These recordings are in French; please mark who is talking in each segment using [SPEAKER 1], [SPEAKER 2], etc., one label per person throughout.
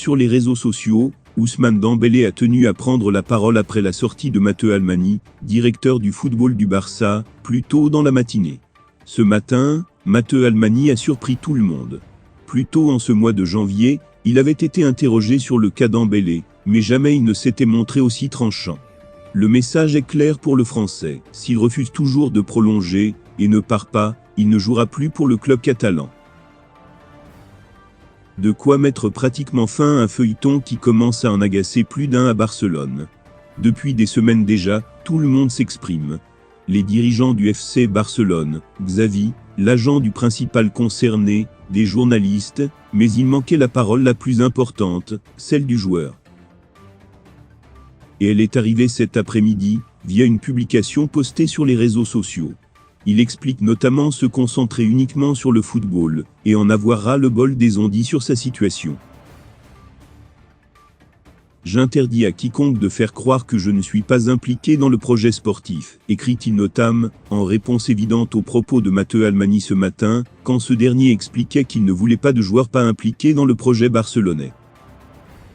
[SPEAKER 1] Sur les réseaux sociaux, Ousmane Dembélé a tenu à prendre la parole après la sortie de Matteo Almani, directeur du football du Barça, plus tôt dans la matinée. Ce matin, Matteo Almani a surpris tout le monde. Plus tôt en ce mois de janvier, il avait été interrogé sur le cas Dembélé, mais jamais il ne s'était montré aussi tranchant. Le message est clair pour le Français. S'il refuse toujours de prolonger, et ne part pas, il ne jouera plus pour le club catalan. De quoi mettre pratiquement fin à un feuilleton qui commence à en agacer plus d'un à Barcelone. Depuis des semaines déjà, tout le monde s'exprime. Les dirigeants du FC Barcelone, Xavi, l'agent du principal concerné, des journalistes, mais il manquait la parole la plus importante, celle du joueur. Et elle est arrivée cet après-midi, via une publication postée sur les réseaux sociaux. Il explique notamment se concentrer uniquement sur le football, et en avoir ras-le-bol des on-dit sur sa situation. J'interdis à quiconque de faire croire que je ne suis pas impliqué dans le projet sportif, écrit-il notamment, en réponse évidente aux propos de Matteo Almani ce matin, quand ce dernier expliquait qu'il ne voulait pas de joueurs pas impliqués dans le projet barcelonais.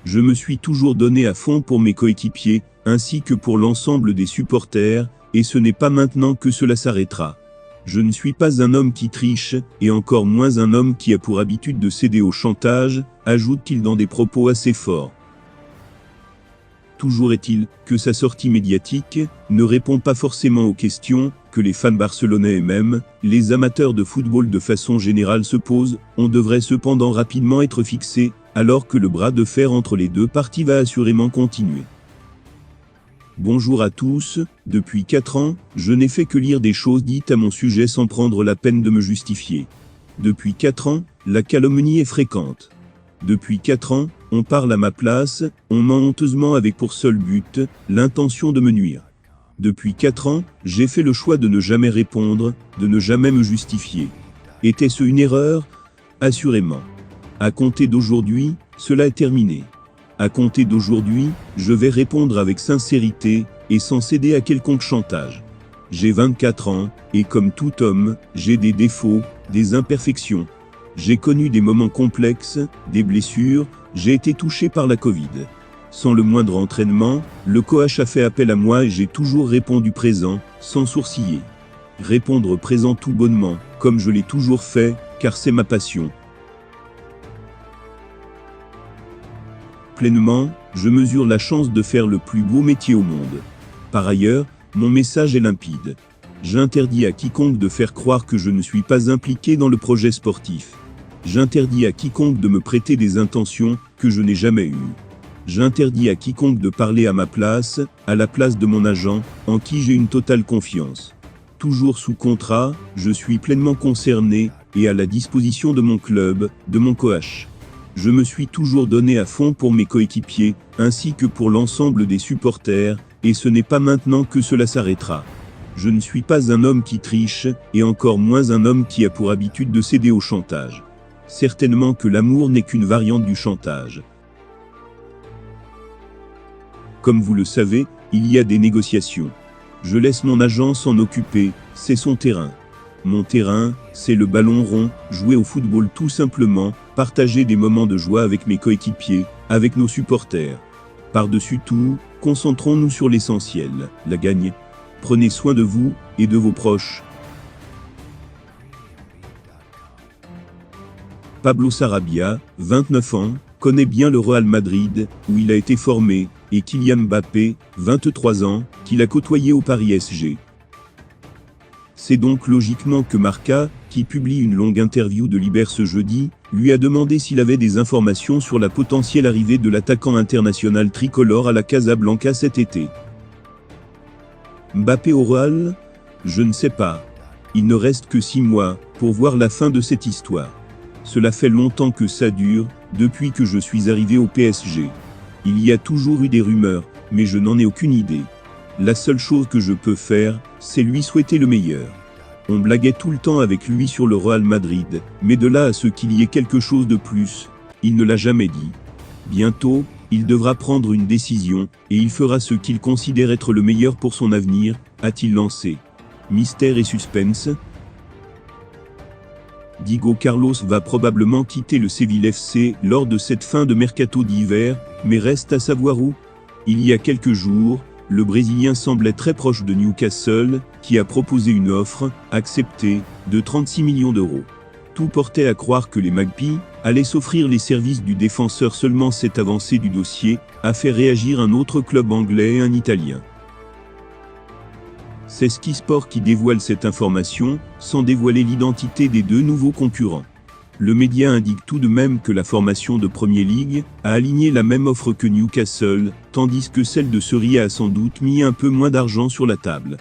[SPEAKER 1] Je me suis toujours donné à fond pour mes coéquipiers, ainsi que pour l'ensemble des supporters, et ce n'est pas maintenant que cela s'arrêtera. Je ne suis pas un homme qui triche, et encore moins un homme qui a pour habitude de céder au chantage, ajoute-t-il dans des propos assez forts. Toujours est-il que sa sortie médiatique ne répond pas forcément aux questions que les fans barcelonais et même les amateurs de football de façon générale se posent. On devrait cependant rapidement être fixé, alors que le bras de fer entre les deux parties va assurément continuer. Bonjour à tous, depuis 4 ans, je n'ai fait que lire des choses dites à mon sujet sans prendre la peine de me justifier. Depuis 4 ans, la calomnie est fréquente. Depuis 4 ans, on parle à ma place, on ment honteusement avec pour seul but, l'intention de me nuire. Depuis 4 ans, j'ai fait le choix de ne jamais répondre, de ne jamais me justifier. Était-ce une erreur? Assurément. À compter d'aujourd'hui, cela est terminé. À compter d'aujourd'hui, je vais répondre avec sincérité, et sans céder à quelconque chantage. J'ai 24 ans, et comme tout homme, j'ai des défauts, des imperfections. J'ai connu des moments complexes, des blessures, j'ai été touché par la Covid. Sans le moindre entraînement, le coach a fait appel à moi et j'ai toujours répondu présent, sans sourciller. Répondre présent tout bonnement, comme je l'ai toujours fait, car c'est ma passion. Pleinement, je mesure la chance de faire le plus beau métier au monde. Par ailleurs, mon message est limpide. J'interdis à quiconque de faire croire que je ne suis pas impliqué dans le projet sportif. J'interdis à quiconque de me prêter des intentions que je n'ai jamais eues. J'interdis à quiconque de parler à ma place, à la place de mon agent, en qui j'ai une totale confiance. Toujours sous contrat, je suis pleinement concerné, et à la disposition de mon club, de mon coach. Je me suis toujours donné à fond pour mes coéquipiers, ainsi que pour l'ensemble des supporters, et ce n'est pas maintenant que cela s'arrêtera. Je ne suis pas un homme qui triche, et encore moins un homme qui a pour habitude de céder au chantage. Certainement que l'amour n'est qu'une variante du chantage. Comme vous le savez, il y a des négociations. Je laisse mon agent s'en occuper, c'est son terrain. Mon terrain, c'est le ballon rond, jouer au football tout simplement, partager des moments de joie avec mes coéquipiers, avec nos supporters. Par-dessus tout, concentrons-nous sur l'essentiel, la gagne. Prenez soin de vous et de vos proches. Pablo Sarabia, 29 ans, connaît bien le Real Madrid, où il a été formé, et Kylian Mbappé, 23 ans, qu'il a côtoyé au Paris SG. C'est donc logiquement que Marca, qui publie une longue interview de Libère ce jeudi, lui a demandé s'il avait des informations sur la potentielle arrivée de l'attaquant international tricolore à la Casablanca cet été. Mbappé au Real? Je ne sais pas. Il ne reste que 6 mois pour voir la fin de cette histoire. Cela fait longtemps que ça dure, depuis que je suis arrivé au PSG. Il y a toujours eu des rumeurs, mais je n'en ai aucune idée. La seule chose que je peux faire, c'est lui souhaiter le meilleur. On blaguait tout le temps avec lui sur le Real Madrid, mais de là à ce qu'il y ait quelque chose de plus, il ne l'a jamais dit. Bientôt, il devra prendre une décision, et il fera ce qu'il considère être le meilleur pour son avenir, a-t-il lancé. Mystère et suspense. Diego Carlos va probablement quitter le Séville FC lors de cette fin de mercato d'hiver, mais reste à savoir où. Il y a quelques jours, le Brésilien semblait très proche de Newcastle, qui a proposé une offre, acceptée, de 36 millions d'euros. Tout portait à croire que les Magpies allaient s'offrir les services du défenseur. Seulement cette avancée du dossier a fait réagir un autre club anglais et un italien. C'est Sky Sport qui dévoile cette information, sans dévoiler l'identité des deux nouveaux concurrents. Le média indique tout de même que la formation de Premier League a aligné la même offre que Newcastle, tandis que celle de Serie A a sans doute mis un peu moins d'argent sur la table.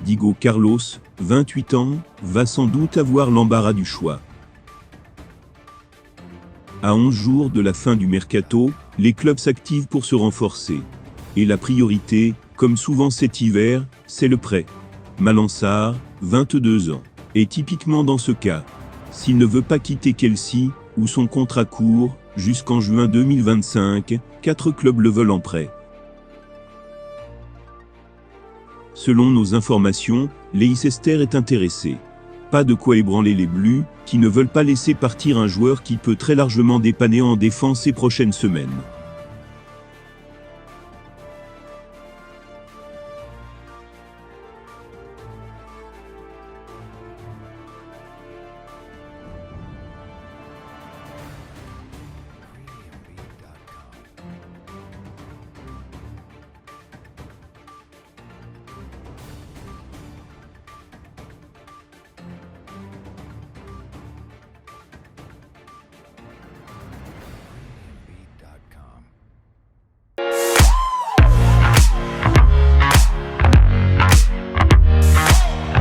[SPEAKER 1] Diego Carlos, 28 ans, va sans doute avoir l'embarras du choix. À 11 jours de la fin du mercato, les clubs s'activent pour se renforcer. Et la priorité, comme souvent cet hiver, c'est le prêt. Malang Sarr, 22 ans, est typiquement dans ce cas. S'il ne veut pas quitter Chelsea, où son contrat court, jusqu'en juin 2025, 4 clubs le veulent en prêt. Selon nos informations, Leicester est intéressé. Pas de quoi ébranler les Blues, qui ne veulent pas laisser partir un joueur qui peut très largement dépanner en défense ces prochaines semaines.